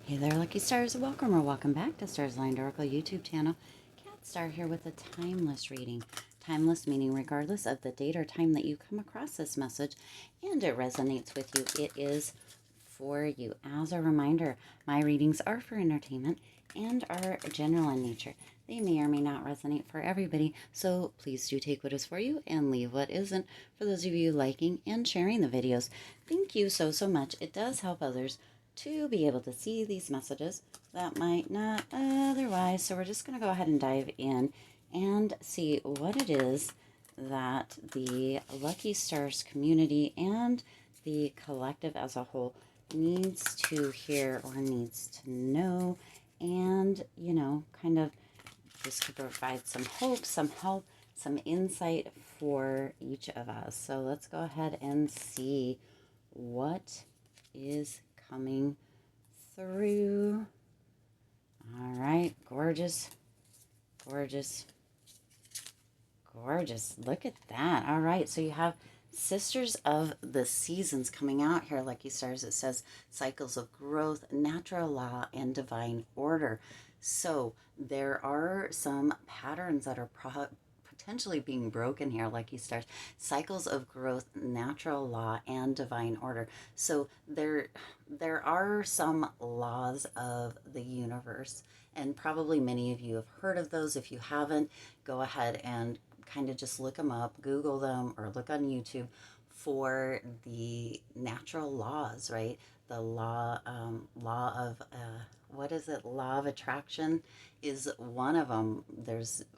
Hey there, lucky stars. Welcome or welcome back to Stars Aligned Oracle YouTube channel. Cat Star here with a timeless reading. Timeless meaning regardless of the date or time that you come across this message and it resonates with you, it is for you. As a reminder, my readings are for entertainment and are general in nature. They may or may not resonate for everybody, so please do take what is for you and leave what isn't. For those of you liking and sharing the videos, thank you so much. It does help others to be able to see these messages that might not otherwise. So we're just going to go ahead and dive in and see what it is that the Lucky Stars community and the collective as a whole needs to hear or needs to know, and kind of just to provide some hope, some help, some insight for each of us. So let's go ahead and see what is coming through. All right, gorgeous, gorgeous, gorgeous. Look at that. All right, so you have Sisters of the Seasons coming out here, Lucky Stars. It says cycles of growth, natural law, and divine order. So there are some patterns that are potentially being broken here, Lucky Stars. Cycles of growth, natural law, and divine order. So there are some laws of the universe, and probably many of you have heard of those. If you haven't, go ahead and kind of just look them up, Google them, or look on YouTube for the natural laws, right? The law of, what is it? Law of attraction is one of them.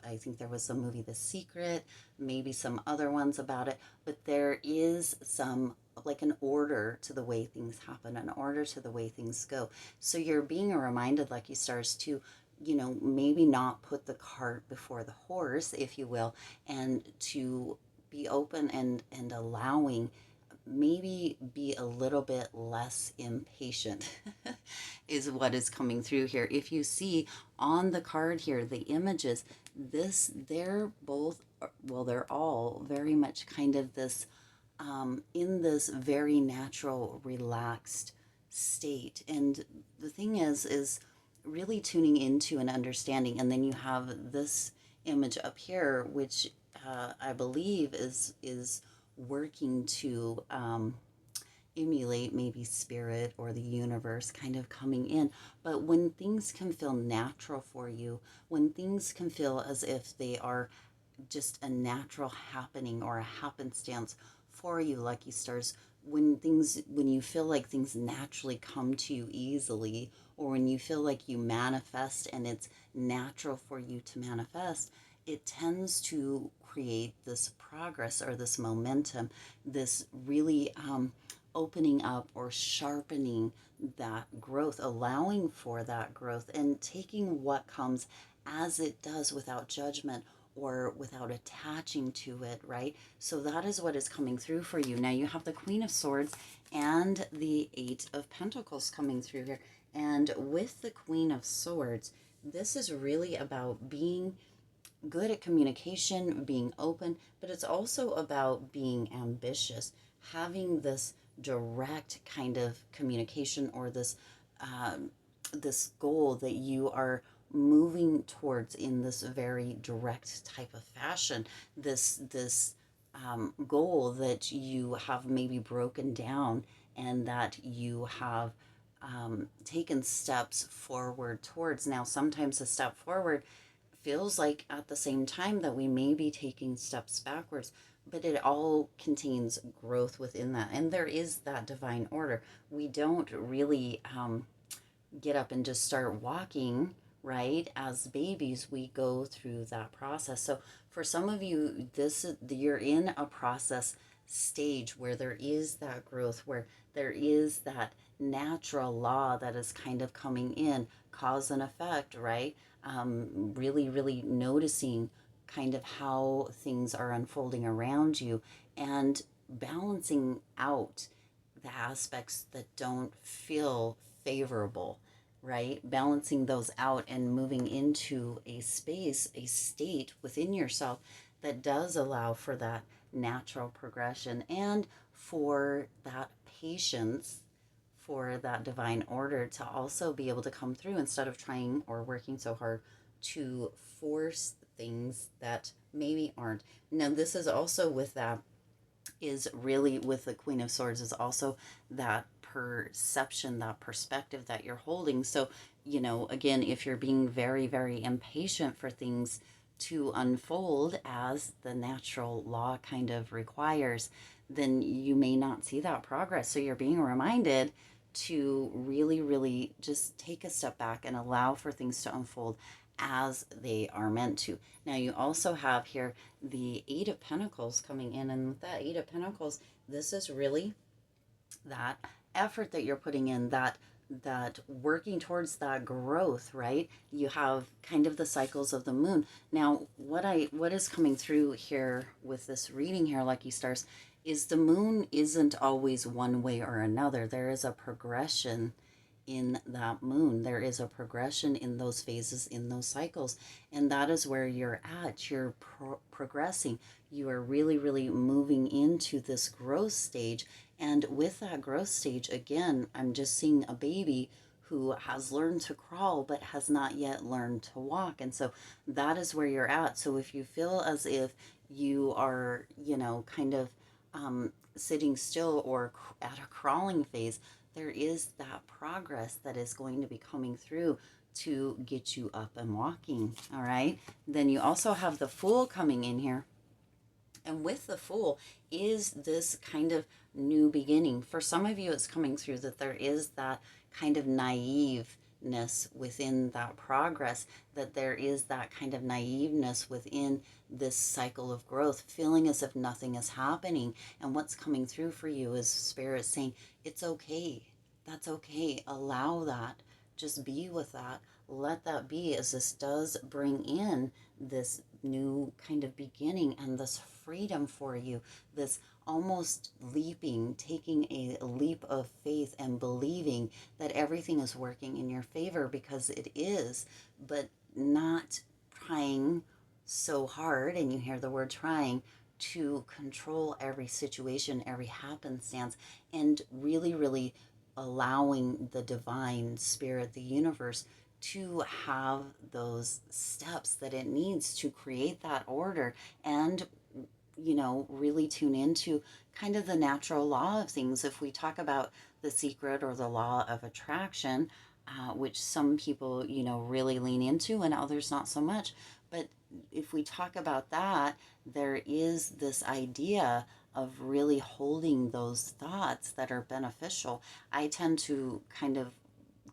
I think there was the movie The Secret, maybe some other ones about it, but there is some, like, an order to the way things happen, an order to the way things go. So you're being reminded, Lucky Stars, to maybe not put the cart before the horse, if you will, and to be open and allowing, maybe be a little bit less impatient is what is coming through here. If you see on the card here, the images, they're both, well, they're all very much kind of this, in this very natural, relaxed state. And the thing is really tuning into and understanding. And then you have this image up here, which I believe is working to emulate maybe spirit or the universe kind of coming in. But when things can feel natural for you, when things can feel as if they are just a natural happening or a happenstance for you, Lucky Stars, when you feel like things naturally come to you easily, or when you feel like you manifest and it's natural for you to manifest, it tends to create this progress or this momentum, this really opening up or sharpening that growth, allowing for that growth, and taking what comes as it does without judgment or without attaching to it, right? So that is what is coming through for you. Now you have the Queen of Swords and the Eight of Pentacles coming through here. And with the Queen of Swords, this is really about being good at communication, being open, but it's also about being ambitious, having this direct kind of communication, or this goal that you are moving towards in this very direct type of fashion, this goal that you have maybe broken down and that you have taken steps forward towards. Now sometimes a step forward feels like at the same time that we may be taking steps backwards, but it all contains growth within that. And there is that divine order. We don't really get up and just start walking, right? As babies, we go through that process. So for some of you, you're in a process stage where there is that growth, where there is that natural law that is kind of coming in, cause and effect, right? Really noticing kind of how things are unfolding around you and balancing out the aspects that don't feel favorable, right? Balancing those out and moving into a space, a state within yourself that does allow for that natural progression and for that patience for that divine order to also be able to come through instead of trying or working so hard to force things that maybe aren't. Now, this is also with that, is really with the Queen of Swords, is also that perception, that perspective that you're holding. So, again, if you're being very, very impatient for things to unfold as the natural law kind of requires, then you may not see that progress. So you're being reminded to really, really just take a step back and allow for things to unfold as they are meant to. Now, you also have here the Eight of Pentacles coming in, and with that Eight of Pentacles, this is really that effort that you're putting in, that working towards that growth, right? You have kind of the cycles of the moon. Now, what is coming through here with this reading here, Lucky Stars, is the moon isn't always one way or another. There is a progression in that moon. There is a progression in those phases, in those cycles, and that is where you're at. You're progressing. You are really, really moving into this growth stage. And with that growth stage, again, I'm just seeing a baby who has learned to crawl but has not yet learned to walk. And so that is where you're at. So if you feel as if you are, kind of sitting still or at a crawling phase, there is that progress that is going to be coming through to get you up and walking. All right. Then you also have the Fool coming in here. And with the Fool is this kind of new beginning. For some of you, it's coming through that there is that kind of naiveness within that progress, that there is that kind of naiveness within this cycle of growth, feeling as if nothing is happening. And what's coming through for you is Spirit saying, it's okay. That's okay. Allow that. Just be with that. Let that be, as this does bring in this new kind of beginning and this freedom for you, this almost leaping, taking a leap of faith and believing that everything is working in your favor, because it is, but not trying so hard, and you hear the word trying, to control every situation, every happenstance, and really, really allowing the divine spirit, the universe, to have those steps that it needs to create that order and, really tune into kind of the natural law of things. If we talk about the secret or the law of attraction, which some people, really lean into and others not so much. But if we talk about that, there is this idea of really holding those thoughts that are beneficial. I tend to kind of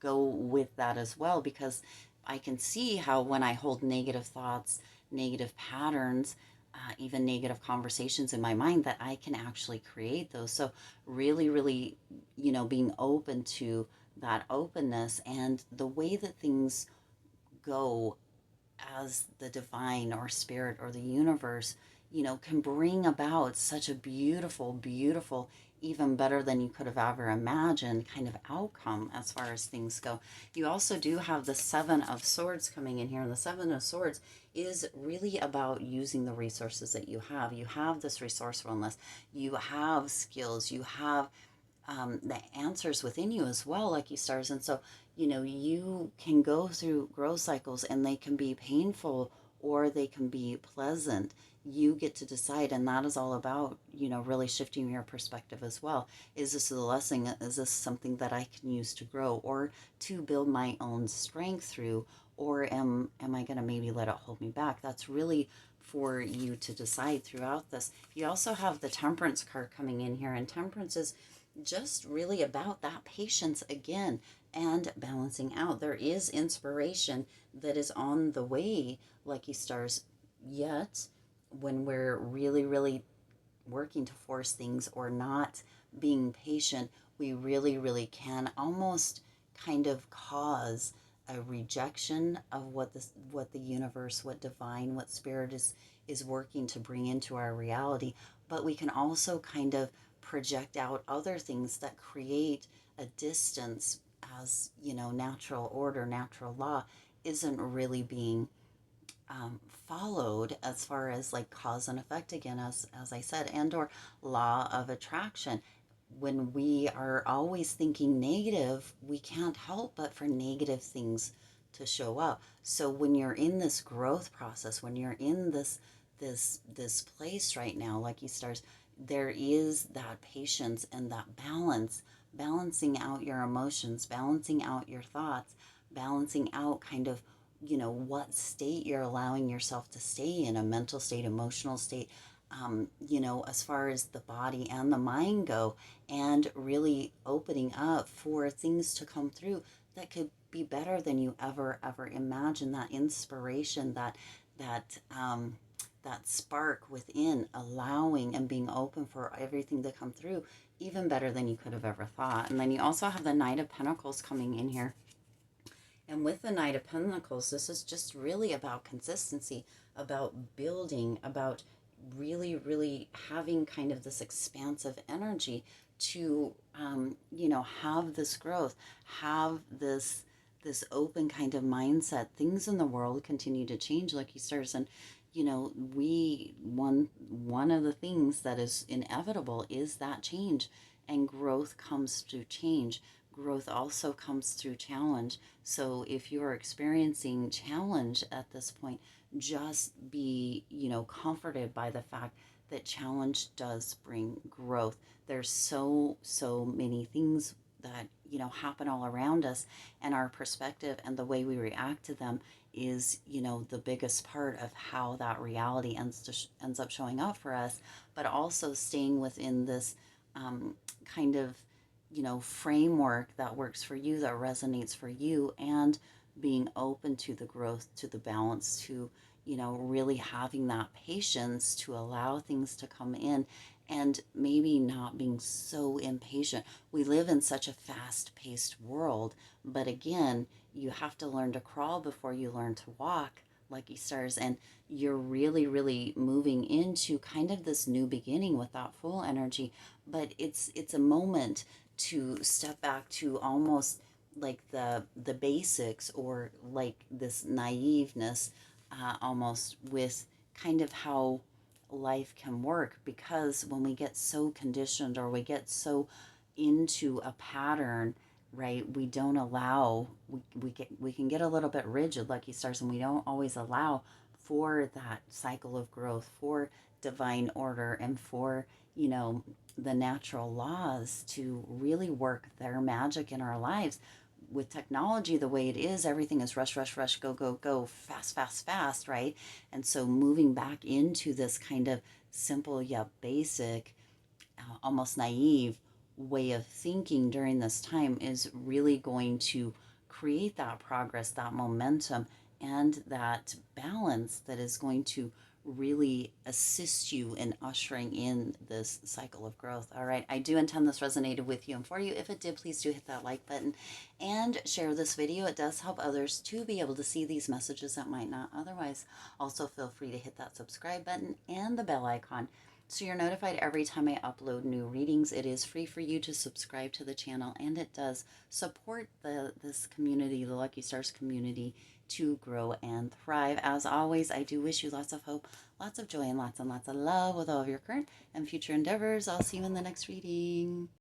go with that as well, because I can see how when I hold negative thoughts, negative patterns, even negative conversations in my mind, that I can actually create those. So really, really, being open to that openness and the way that things go as the divine or spirit or the universe, can bring about such a beautiful, beautiful, even better than you could have ever imagined kind of outcome as far as things go. You also do have the Seven of Swords coming in here, and the Seven of Swords is really about using the resources that you have. You have this resourcefulness, you have skills, you have the answers within you as well, like you stars. And so, you can go through growth cycles and they can be painful or they can be pleasant. You get to decide, and that is all about, really shifting your perspective as well. Is this a lesson? Is this something that I can use to grow or to build my own strength through? Or am I going to maybe let it hold me back? That's really for you to decide throughout this. You also have the Temperance card coming in here, and Temperance is just really about that patience again and balancing out. There is inspiration that is on the way, Lucky Stars, yet when we're really, really working to force things or not being patient, we really, really can almost kind of cause a rejection of what the universe, what divine, what spirit is working to bring into our reality. But we can also kind of project out other things that create a distance, as natural order, natural law isn't really being followed, as far as like cause and effect again, as I said, and or law of attraction. when we are always thinking negative, we can't help but for negative things to show up. So when you're in this growth process, when you're in this place right now, lucky stars, there is that patience and that balance, balancing out your emotions, balancing out your thoughts, balancing out kind of, what state you're allowing yourself to stay in, a mental state, emotional state, as far as the body and the mind go, and really opening up for things to come through that could be better than you ever imagined. That inspiration, that that spark within, allowing and being open for everything to come through, even better than you could have ever thought. And then you also have the Knight of Pentacles coming in here. And with the Knight of Pentacles, this is just really about consistency, about building, about really having kind of this expansive energy to, have this growth, have this open kind of mindset. Things in the world continue to change, like you stars, and one of the things that is inevitable is that change, and growth comes through change. Growth also comes through challenge. So if you're experiencing challenge at this point, just be, comforted by the fact that challenge does bring growth. There's so many things that, happen all around us, and our perspective and the way we react to them is, the biggest part of how that reality ends up showing up for us. But also staying within this kind of, framework that works for you, that resonates for you, and being open to the growth, to the balance, to, really having that patience to allow things to come in, and maybe not being so impatient. We live in such a fast paced world, but again, you have to learn to crawl before you learn to walk, lucky stars. And you're really moving into kind of this new beginning with that full energy. But it's a moment to step back to almost like the basics, or like this naiveness, almost, with kind of how life can work. Because when we get so conditioned, or we get so into a pattern, right, we don't allow, we can get a little bit rigid, lucky stars, and we don't always allow for that cycle of growth, for divine order, and for, the natural laws to really work their magic in our lives. With technology the way it is, everything is rush, go, fast, right? And so moving back into this kind of simple yet basic, almost naive way of thinking during this time is really going to create that progress, that momentum, and that balance that is going to really assist you in ushering in this cycle of growth. All right, I do intend this resonated with you and for you. If it did, please do hit that like button and share this video. It does help others to be able to see these messages that might not otherwise. Also, feel free to hit that subscribe button and the bell icon so you're notified every time I upload new readings. It is free for you to subscribe to the channel, and it does support this community, the Lucky Stars community, to grow and thrive. As always, I do wish you lots of hope, lots of joy, and lots of love with all of your current and future endeavors. I'll see you in the next reading.